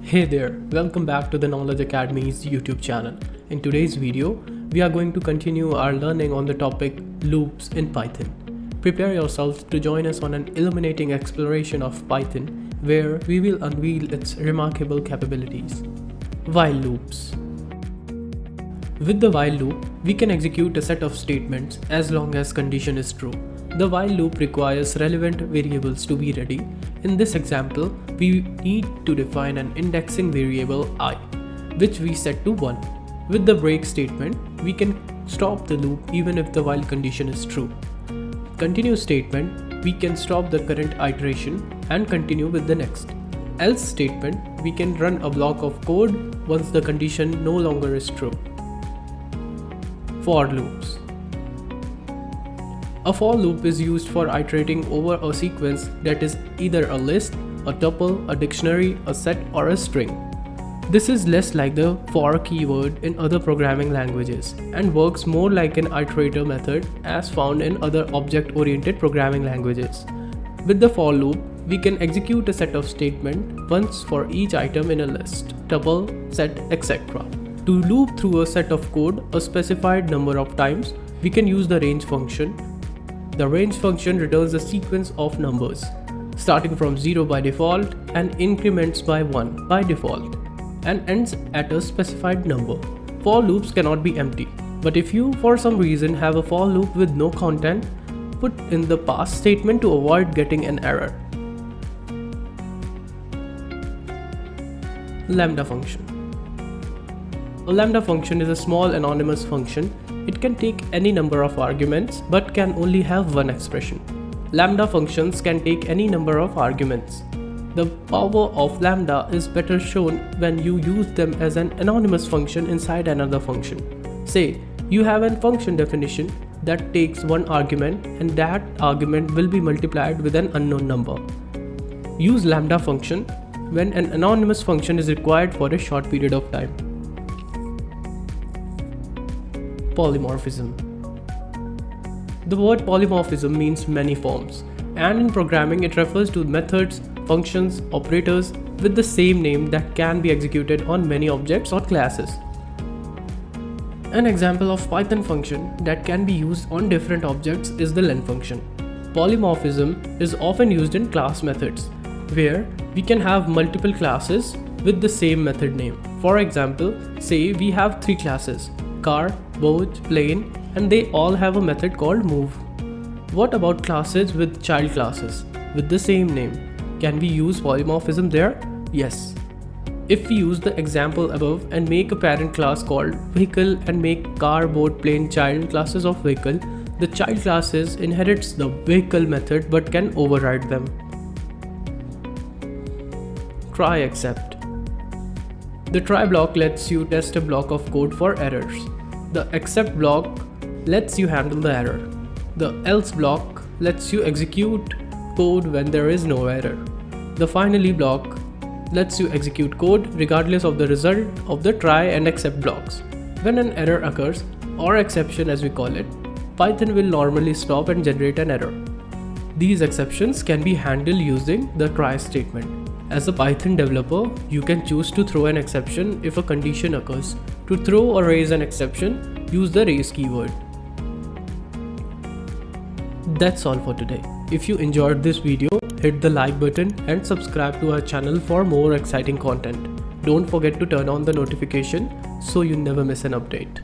Hey there, welcome back to the Knowledge Academy's YouTube channel. In today's video, we are going to continue our learning on the topic loops in Python. Prepare yourselves to join us on an illuminating exploration of Python where we will unveil its remarkable capabilities. While loops. With the while loop, we can execute a set of statements as long as condition is true. The while loop requires relevant variables to be ready. In this example, we need to define an indexing variable I, which we set to 1. With the break statement, we can stop the loop even if the while condition is true. Continue statement, we can stop the current iteration and continue with the next. Else statement, we can run a block of code once the condition no longer is true. For loops. A for loop is used for iterating over a sequence that is either a list, a tuple, a dictionary, a set, or a string. This is less like the for keyword in other programming languages and works more like an iterator method as found in other object-oriented programming languages. With the for loop, we can execute a set of statements once for each item in a list, tuple, set, etc. To loop through a set of code a specified number of times, we can use the range function. The range function returns a sequence of numbers, starting from 0 by default and increments by 1 by default, and ends at a specified number. For loops cannot be empty, but if you for some reason have a for loop with no content, put in the pass statement to avoid getting an error. Lambda function. A lambda function is a small anonymous function. It can take any number of arguments but can only have one expression. Lambda functions can take any number of arguments. The power of lambda is better shown when you use them as an anonymous function inside another function. Say, you have a function definition that takes one argument and that argument will be multiplied with an unknown number. Use lambda function when an anonymous function is required for a short period of time. Polymorphism. The word polymorphism means many forms, and in programming it refers to methods, functions, operators with the same name that can be executed on many objects or classes. An example of Python function that can be used on different objects is the len function. Polymorphism is often used in class methods, where we can have multiple classes with the same method name. For example, say we have 3 classes, car, boat, plane, and they all have a method called move. What about classes with child classes with the same name? Can we use polymorphism there? Yes. If we use the example above and make a parent class called vehicle and make car, boat, plane child classes of vehicle, the child classes inherits the vehicle method but can override them. Try except. The try block lets you test a block of code for errors. The except block lets you handle the error. The else block lets you execute code when there is no error. The finally block lets you execute code regardless of the result of the try and except blocks. When an error occurs, or exception as we call it, Python will normally stop and generate an error. These exceptions can be handled using the try statement. As a Python developer, you can choose to throw an exception if a condition occurs. To throw or raise an exception, use the raise keyword. That's all for today. If you enjoyed this video, hit the like button and subscribe to our channel for more exciting content. Don't forget to turn on the notification so you never miss an update.